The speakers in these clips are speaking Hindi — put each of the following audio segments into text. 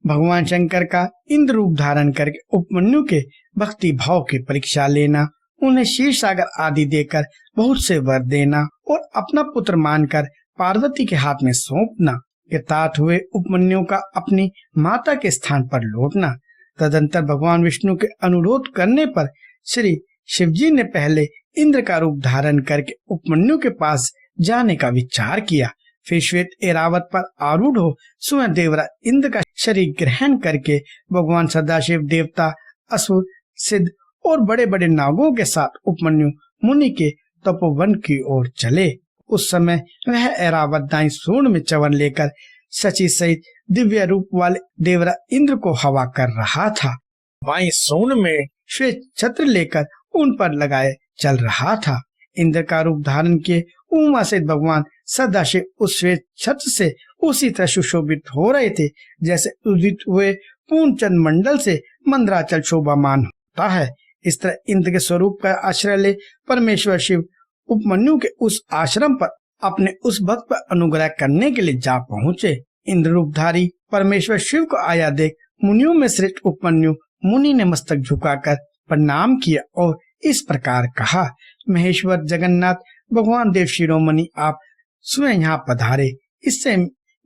भगवान शंकर का इंद्र रूप धारण करके उपमन्यु के भक्ति भाव की परीक्षा लेना, उन्हें क्षीर सागर आदि देकर बहुत से वर देना और अपना पुत्र मानकर पार्वती के हाथ में सौंपना, कृतार्थ हुए उपमन्यु का अपनी माता के स्थान पर लौटना। तदंतर भगवान विष्णु के अनुरोध करने पर श्री शिवजी ने पहले इंद्र का रूप धारण करके उपमन्यु के पास जाने का विचार किया। फिर श्वेत ऐरावत पर आरूढ़ हो स्वयं देवराज इंद्र का शरीर ग्रहण करके भगवान सदाशिव देवता, असुर, सिद्ध और बड़े बड़े नागों के साथ उपमन्यु मुनि के तपोवन की ओर चले। उस समय वह ऐरावत दाई सूंड में च्यवन लेकर शची सहित दिव्य रूप वाले देवराज इंद्र को हवा कर रहा था। बाई सूंड में श्वेत छत्र लेकर उन पर लगाए चल रहा था। इंद्र का रूप धारण किए उमा से भगवान सदाशिव उस श्वेत छत्र से उसी तरह सुशोभित हो रहे थे जैसे उदित हुए पूर्ण चंद्र मंडल से मंदराचल शोभामान होता है। इस तरह इंद्र के स्वरूप का आश्रय ले परमेश्वर शिव उपमन्यु के उस आश्रम पर अपने उस भक्त पर अनुग्रह करने के लिए जा पहुँचे। इंद्र रूपधारी परमेश्वर शिव को आया देख मुनियों में श्रेष्ठ उपमन्यु मुनि ने मस्तक झुकाकर प्रणाम किया और इस प्रकार कहा, महेश्वर जगन्नाथ भगवान देव शिरोमणि, आप स्वयं यहाँ पधारे, इससे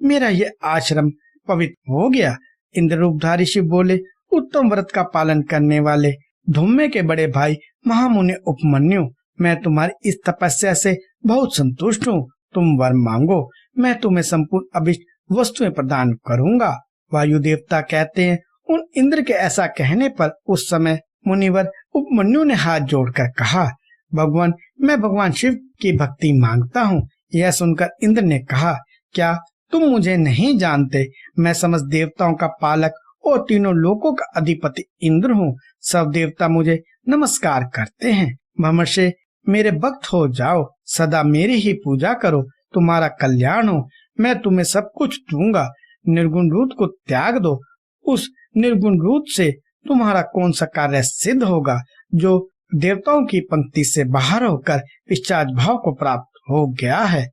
मेरा यह आश्रम पवित्र हो गया। इंद्र रूपधारी शिव बोले, उत्तम व्रत का पालन करने वाले धूमे के बड़े भाई महामुनि उपमन्यु, मैं तुम्हारी इस तपस्या से बहुत संतुष्ट हूँ। तुम वर मांगो, मैं तुम्हें संपूर्ण अभिष्ट वस्तुएं प्रदान करूंगा। वायु देवता कहते हैं, उन इंद्र के ऐसा कहने पर उस समय मुनिवर उपमन्यु ने हाथ जोड़कर कहा, भगवान, मैं भगवान शिव की भक्ति मांगता हूँ। यह सुनकर इंद्र ने कहा, क्या तुम मुझे नहीं जानते? मैं समस्त देवताओं का पालक और तीनों लोकों का अधिपति इंद्र हूँ। सब देवता मुझे नमस्कार करते हैं। भ्रमशे मेरे भक्त हो जाओ, सदा मेरी ही पूजा करो, तुम्हारा कल्याण हो। मैं तुम्हें सब कुछ दूंगा। निर्गुण रूप को त्याग दो, उस निर्गुण रूप से तुम्हारा कौन सा कार्य सिद्ध होगा जो देवताओं की पंक्ति से बाहर होकर पिशाच भाव को प्राप्त हो गया है।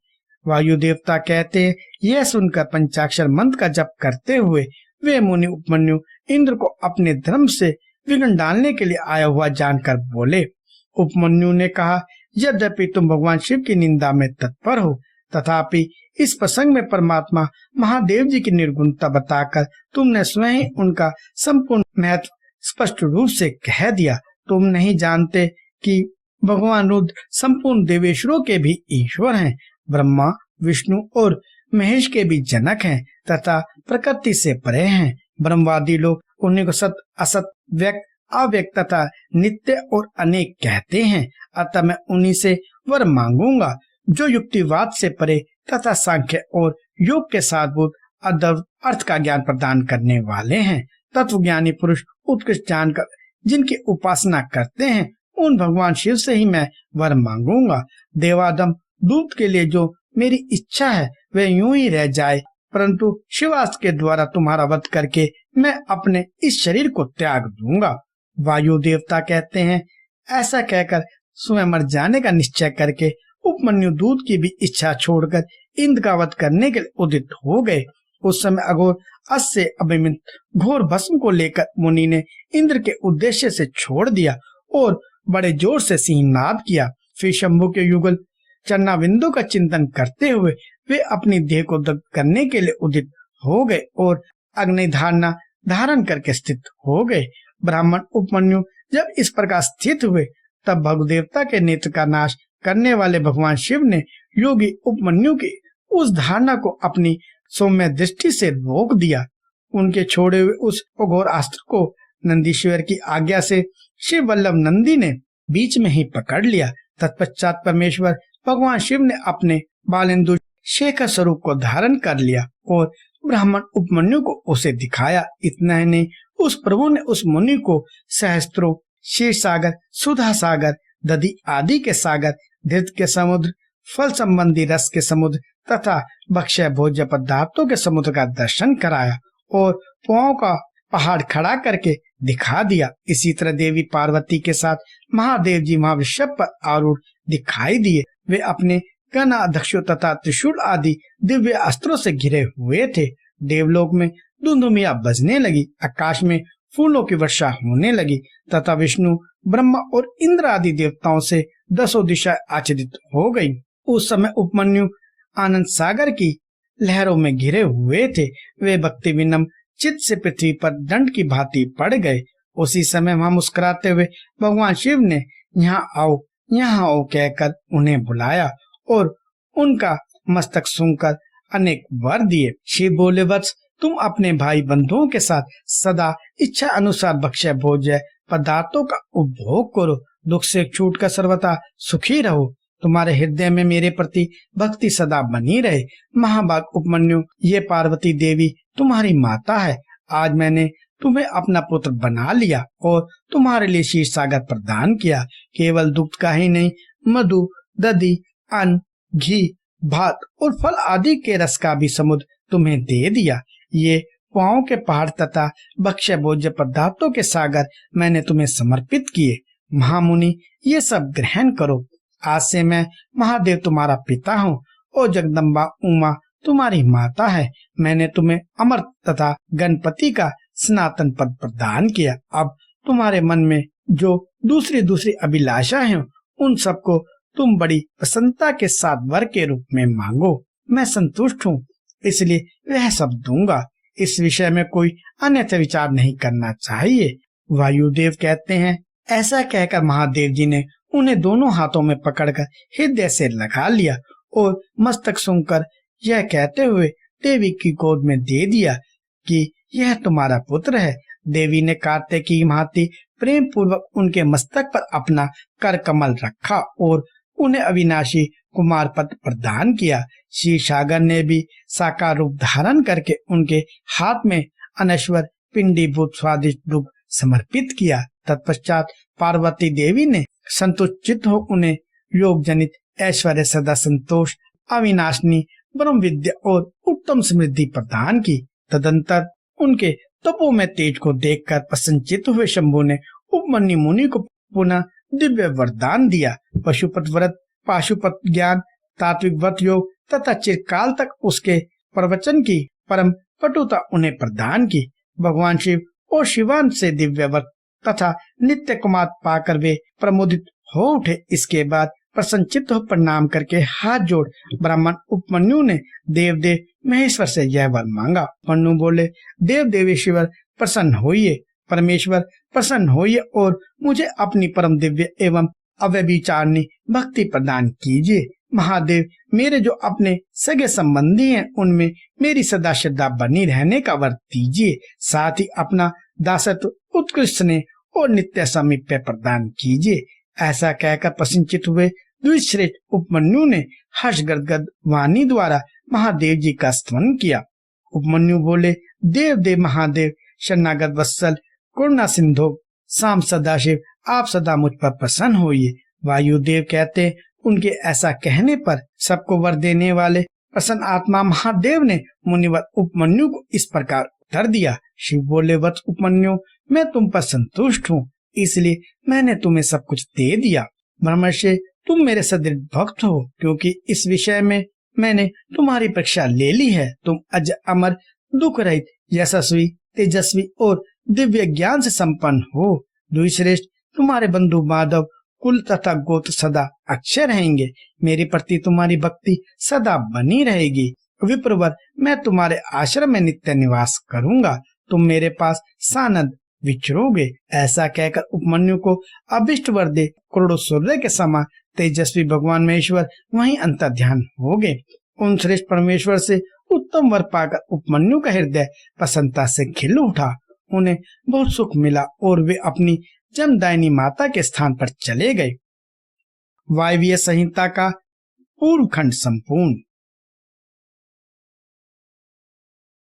वायु देवता कहते हैं, यह सुनकर पंचाक्षर मंत्र का जप करते हुए वे मुनि उपमन्यु इंद्र को अपने धर्म से विघ्न डालने के लिए आया हुआ जानकर बोले। उपमन्यु ने कहा, यद्यपि तुम भगवान शिव की निंदा में तत्पर हो, तथापि इस प्रसंग में परमात्मा महादेव जी की निर्गुणता बताकर तुमने स्वयं उनका संपूर्ण महत्व स्पष्ट रूप से कह दिया। तुम नहीं जानते कि भगवान रुद्र संपूर्ण देवेश्वरों के भी ईश्वर हैं, ब्रह्मा, विष्णु और महेश के भी जनक हैं तथा प्रकृति से परे हैं। ब्रह्मवादी लोग उन्हीं को सत, असत, व्यक्त, अव्यक्त तथा नित्य और अनेक कहते हैं। अतः मैं उन्हीं से वर मांगूंगा जो युक्तिवाद से परे तथा सांख्य और योग के साधभूत अद्वैत अर्थ का ज्ञान प्रदान करने वाले हैं। तत्वज्ञानी पुरुष उत्कृष्ट जानकर जिनकी उपासना करते हैं, उन भगवान शिव से ही मैं वर मांगूंगा। देवादम दूत के लिए जो मेरी इच्छा है वह यूं ही रह जाए, परंतु शिवास्त्र के द्वारा तुम्हारा वध करके मैं अपने इस शरीर को त्याग दूंगा। वायु देवता कहते हैं, ऐसा कहकर स्वयं मर जाने का निश्चय करके उपमन्यु दूत की भी इच्छा छोड़कर इंद्र का वध करने के लिए उदित हो गए। उस समय अघोर अस से अभिमित घोर भस्म को लेकर मुनि ने इंद्र के उद्देश्य से छोड़ दिया और बड़े जोर से सिंहनाद किया। फिर शंभु के युगल चरणाविंदों का चिंतन करते हुए वे अपनी देह को दग्ध करने के लिए उदित हो गए और अग्नि धारणा धारण करके स्थित हो गए। ब्राह्मण उपमन्यु जब इस प्रकार स्थित हुए, तब भगदेवता के नेत्र का नाश करने वाले भगवान शिव ने योगी उपमन्यु की उस धारणा को अपनी सौम्य दृष्टि से रोक दिया। उनके छोड़े हुए उस घोर अस्त्र को नंदीश्वर की आज्ञा से शिव वल्लभ नंदी ने बीच में ही पकड़ लिया। तत्पश्चात परमेश्वर भगवान शिव ने अपने बालेंदु शेखर स्वरूप को धारण कर लिया और ब्राह्मण उपमन्यु को उसे दिखाया। इतना ही नहीं, उस प्रभु ने उस मुनि को सहस्त्रों क्षीर सागर, सुधा सागर, दधि आदि के सागर, धृत के समुद्र, फल संबंधी रस के समुद्र तथा भक्ष्य भोज्य पदार्थों के समुद्र का दर्शन कराया और पांव का पहाड़ खड़ा करके दिखा दिया। इसी तरह देवी पार्वती के साथ महादेव जी महाविश्व पर आरूढ़ दिखाई दिए। वे अपने गण अध्यक्षों तथा त्रिशूल आदि दिव्य अस्त्रों से घिरे हुए थे। देवलोक में धुंधुमिया बजने लगी, आकाश में फूलों की वर्षा होने लगी तथा विष्णु, ब्रह्मा और इंद्र आदि देवताओं से दसों दिशा आच्छादित हो गई। उस समय उपमन्यु आनंद सागर की लहरों में घिरे हुए थे। वे भक्ति विनम्र चित्त से पृथ्वी पर दंड की भांति पड़ गए। उसी समय वहां मुस्कुराते हुए भगवान शिव ने यहाँ आओ कहकर उन्हें बुलाया और उनका मस्तक सूंघकर अनेक वर दिए। शिव बोले, वत्स, तुम अपने भाई बंधुओं के साथ सदा इच्छा अनुसार भक्ष्य भोज्य पदार्थों का उपभोग करो, दुख से छूटकर सर्वथा सुखी रहो, तुम्हारे हृदय में मेरे प्रति भक्ति सदा बनी रहे। महाभाग उपमन्यु, ये पार्वती देवी तुम्हारी माता है। आज मैंने तुम्हें अपना पुत्र बना लिया और तुम्हारे लिए क्षीर सागर प्रदान किया। केवल दूध का ही नहीं, मधु, दधी, अन्न, घी, भात और फल आदि के रस का भी समुद्र तुम्हें दे दिया। ये पाँव के पहाड़ तथा भक्ष्य भोज्य पदार्थों के सागर मैंने तुम्हें समर्पित किए। महामुनि, ये सब ग्रहण करो। आज से मैं महादेव तुम्हारा पिता हूँ और जगदम्बा उमा तुम्हारी माता है। मैंने तुम्हें अमर तथा गणपति का सनातन पद प्रदान किया। अब तुम्हारे मन में जो दूसरी अभिलाषा है, उन सबको तुम बड़ी प्रसन्नता के साथ वर के रूप में मांगो। मैं संतुष्ट हूँ, इसलिए वह सब दूंगा। इस विषय में कोई अन्यथा विचार नहीं करना चाहिए। वायुदेव कहते हैं, ऐसा कहकर महादेव जी ने उन्हें दोनों हाथों में पकड़कर हृदय से लगा लिया और मस्तक सूंघकर यह कहते हुए देवी की गोद में दे दिया कि यह तुम्हारा पुत्र है। देवी ने कार्तिक की भांति प्रेम पूर्वक उनके मस्तक पर अपना कर कमल रखा और उन्हें अविनाशी कुमार पद प्रदान किया। श्री सागर ने भी साकार रूप धारण करके उनके हाथ में अनश्वर पिंडीभूत स्वादिष्ट दुग्ध समर्पित किया। तत्पश्चात पार्वती देवी ने संतुष्ट हो उन्हें योग जनित ऐश्वर्य, सदा संतोष, अविनाशनी ब्रह्म विद्या और उत्तम समृद्धि प्रदान की। तदंतर उनके तपो में तेज को देखकर प्रसन्नचित्त हुए शंभु ने उपमन्यु मुनि को पुनः दिव्य वरदान दिया। पशुपत व्रत, पाशुपत ज्ञान, तात्विक व्रत योग तथा चिरकाल तक उसके प्रवचन की परम पटुता उन्हें प्रदान की। भगवान शिव और शिवान से दिव्य व्रत तथा नित्य कुमार पाकर वे प्रमोदित हो उठे। इसके बाद प्रसन्नचित्त हो प्रणाम करके हाथ जोड़ ब्राह्मण उपमन्यु ने देव महेश्वर से यह वर मांगा। उपमन्यु बोले, देव देवेश्वर प्रसन्न होइए, परमेश्वर प्रसन्न होइए और मुझे अपनी परम दिव्य एवं अव्यभिचारिणी भक्ति प्रदान कीजिए। महादेव, मेरे जो अपने सगे संबंधी हैं उनमें मेरी सदा श्रद्धा बनी रहने का वर दीजिए। साथ ही अपना दासत्व उत्कृष्ट स्नेह और नित्य सामीप्य प्रदान कीजिए। ऐसा कहकर प्रसन्नचित्त हुए द्विश्रेष्ठ उपमन्यु ने हर्ष गदगद वाणी द्वारा महादेव जी का स्तवन किया। उपमन्यु बोले, देव महादेव, शरणागत वत्सल, करुणा सिंधु साम सदाशिव, आप सदा मुझ पर प्रसन्न होइए। वायुदेव कहते, उनके ऐसा कहने पर सबको वर देने वाले प्रसन्न आत्मा महादेव ने मुनिवर उपमन्यु को इस प्रकार उत्तर दिया। शिव बोले, वत्स उपमन्यु, मैं तुम पर संतुष्ट हूँ, इसलिए मैंने तुम्हें सब कुछ दे दिया। ब्रह्मर्षि, तुम मेरे सदृढ़ भक्त हो, क्योंकि इस विषय में मैंने तुम्हारी परीक्षा ले ली है। तुम अज अमर, दुख रहित, यशस्वी, तेजस्वी और दिव्य ज्ञान से संपन्न हो। द्विश्रेष्ठ, तुम्हारे बंधु माधव, कुल तथा गोत्र सदा अक्षय रहेंगे। मेरे प्रति तुम्हारी भक्ति सदा बनी रहेगी। विप्रवर, मैं तुम्हारे आश्रम में नित्य निवास करूंगा। तुम मेरे पास सानंद विचरोगे। ऐसा कहकर उपमन्यु को अभिष्ट वर दे करोड़ों सूर्य के समान तेजस्वी भगवान महेश्वर वहीं अंतर्ध्यान हो गए। उन श्रेष्ठ परमेश्वर से उत्तम वर पाकर उपमन्यु का हृदय प्रसन्नता से खिल उठा। उन्हें बहुत सुख मिला और वे अपनी जमदायिनी माता के स्थान पर चले गए। वायव्य संहिता का पूर्व खंड संपूर्ण।